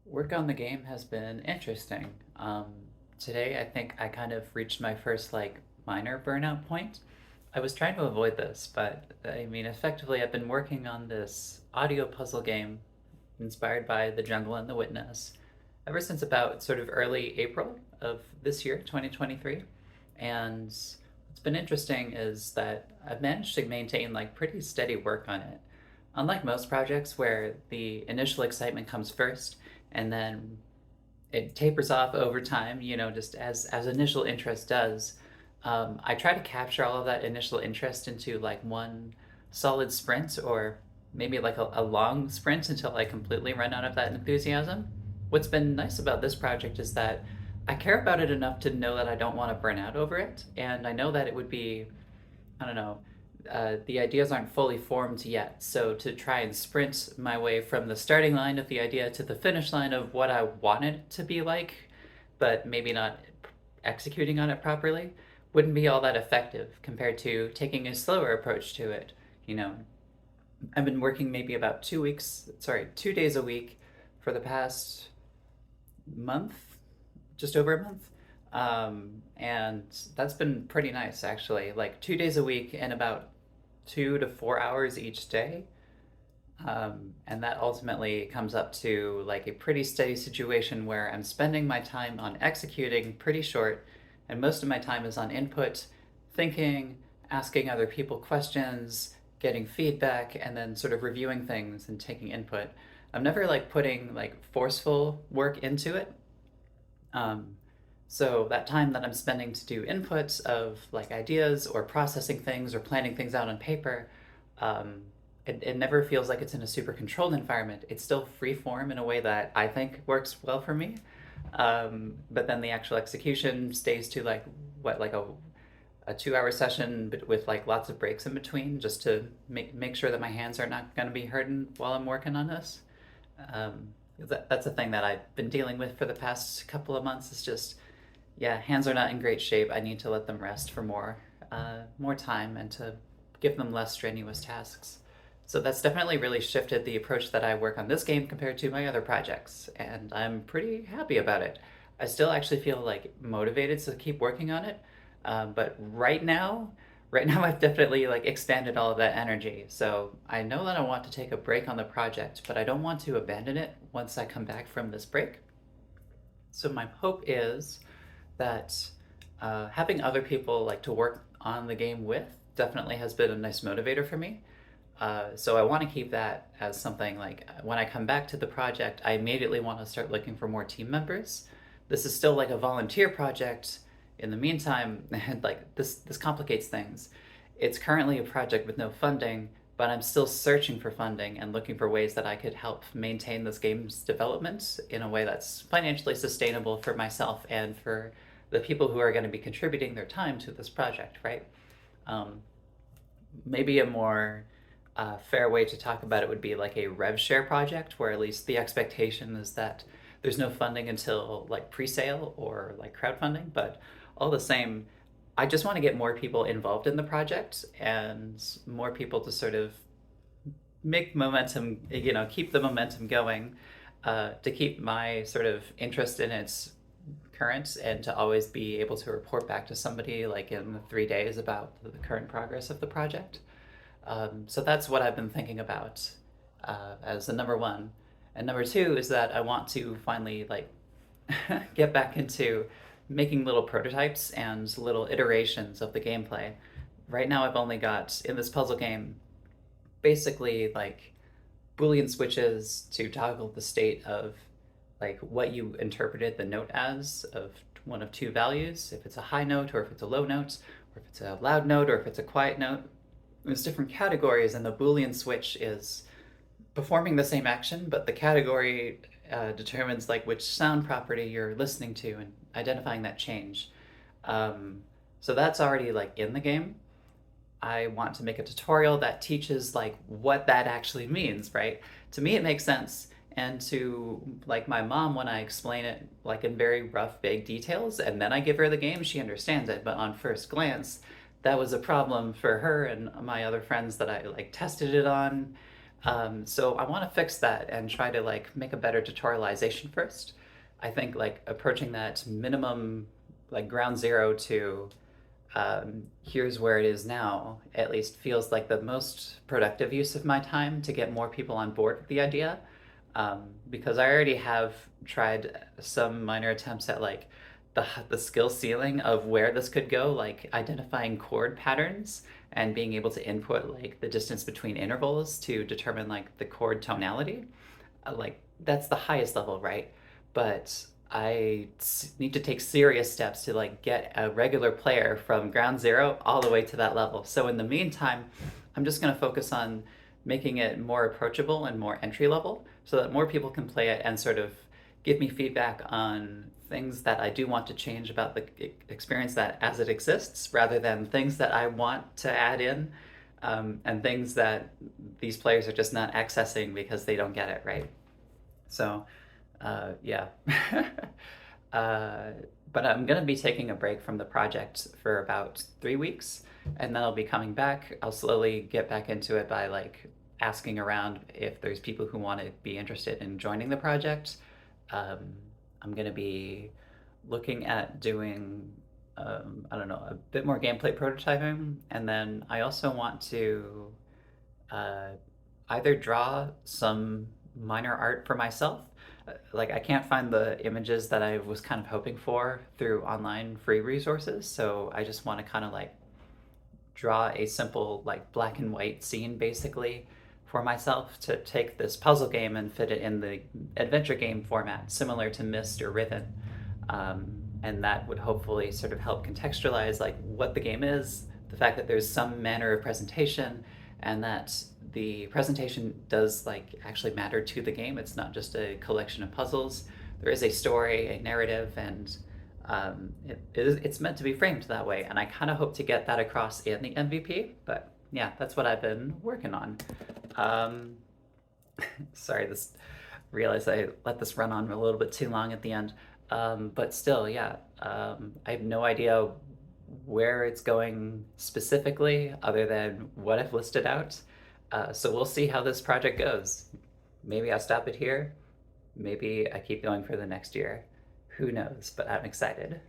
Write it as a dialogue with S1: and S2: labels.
S1: Work on the game has been interesting. Today, I think I kind of reached my first minor burnout point. I was trying to avoid this, but I mean, effectively, I've been working on this audio puzzle game inspired by The Jungle and the Witness ever since about sort of early April of this year, 2023. And what's been interesting is that I've managed to maintain pretty steady work on it. Unlike most projects where the initial excitement comes first and then it tapers off over time, just as initial interest does. I try to capture all of that initial interest into one solid sprint or maybe a long sprint until I completely run out of that enthusiasm. What's been nice about this project is that I care about it enough to know that I don't want to burn out over it, and I know that it would be, I don't know, the ideas aren't fully formed yet. So to try and sprint my way from the starting line of the idea to the finish line of what I want it to be like, but maybe not executing on it properly, wouldn't be all that effective compared to taking a slower approach to it. You know, I've been working maybe about 2 days a week for the past month, just over a month. And that's been pretty nice actually. Like 2 days a week and about 2 to 4 hours each day. And that ultimately comes up to a pretty steady situation where I'm spending my time on executing pretty short, and most of my time is on input, thinking, asking other people questions, getting feedback, and then sort of reviewing things and taking input. I'm never putting forceful work into it. Um, so that time that I'm spending to do inputs of ideas or processing things or planning things out on paper, um, it never feels like it's in a super controlled environment. It's still free form in a way that I think works well for me. But then the actual execution stays to a 2 hour session, but with lots of breaks in between, just to make sure that my hands are not going to be hurting while I'm working on this. That's a thing that I've been dealing with for the past couple of months. It's just, yeah, hands are not in great shape. I need to let them rest for more time and to give them less strenuous tasks. So that's definitely really shifted the approach that I work on this game compared to my other projects, and I'm pretty happy about it. I still actually feel motivated to keep working on it, but right now I've definitely expanded all of that energy. So I know that I want to take a break on the project, but I don't want to abandon it once I come back from this break. So my hope is that having other people to work on the game with definitely has been a nice motivator for me. So I want to keep that as something when I come back to the project, I immediately want to start looking for more team members. This is still a volunteer project. In the meantime, this complicates things. It's currently a project with no funding, but I'm still searching for funding and looking for ways that I could help maintain this game's development in a way that's financially sustainable for myself and for the people who are going to be contributing their time to this project, right? Um, Maybe a more fair way to talk about it would be a rev share project, where at least the expectation is that there's no funding until pre-sale or crowdfunding. But all the same, I just want to get more people involved in the project and more people to sort of make momentum, keep the momentum going, to keep my sort of interest in its current, and to always be able to report back to somebody in the 3 days about the current progress of the project. So that's what I've been thinking about as the number one. And number two is that I want to finally get back into making little prototypes and little iterations of the gameplay. Right now, I've only got in this puzzle game basically Boolean switches to toggle the state of what you interpreted the note as, of one of two values, if it's a high note or if it's a low note, or if it's a loud note or if it's a quiet note. There's different categories, and the Boolean switch is performing the same action, but the category determines which sound property you're listening to and identifying that change. So that's already in the game. I want to make a tutorial that teaches what that actually means, right? To me, it makes sense, and to my mom, when I explain it in very rough, vague details, and then I give her the game, she understands it. But on first glance, that was a problem for her and my other friends that I tested it on. So I want to fix that and try to like make a better tutorialization first. I think like approaching that minimum like ground zero to here's where it is now at least feels like the most productive use of my time to get more people on board with the idea. Because I already have tried some minor attempts at like the skill ceiling of where this could go, like identifying chord patterns and being able to input like the distance between intervals to determine like the chord tonality. Like that's the highest level, right? But need to take serious steps to like get a regular player from ground zero all the way to that level. So in the meantime, I'm just going to focus on making it more approachable and more entry level so that more people can play it and sort of give me feedback on things that I do want to change about the experience that as it exists rather than things that I want to add in, and things that these players are just not accessing because they don't get it right. So, yeah. uh, but I'm going to be taking a break from the project for about 3 weeks, and then I'll be coming back. I'll slowly get back into it by like asking around if there's people who want to be interested in joining the project. Um, I'm going to be looking at doing, I don't know, a bit more gameplay prototyping, and then I also want to uh, either draw some minor art for myself. Like I can't find the images that I was kind of hoping for through online free resources, so I just want to kind of like draw a simple like black and white scene basically for myself to take this puzzle game and fit it in the adventure game format, similar to Myst or Riven. And that would hopefully sort of help contextualize like what the game is, the fact that there's some manner of presentation, and that the presentation does like actually matter to the game. It's not just a collection of puzzles. There is a story, a narrative, and it's meant to be framed that way. And I kind of hope to get that across in the MVP. But yeah, that's what I've been working on. Um, Sorry, this realized I let this run on a little bit too long at the end. But still, yeah, I have no idea where it's going specifically, other than what I've listed out. So we'll see how this project goes. Maybe I stop it here. Maybe I keep going for the next year. Who knows? But I'm excited.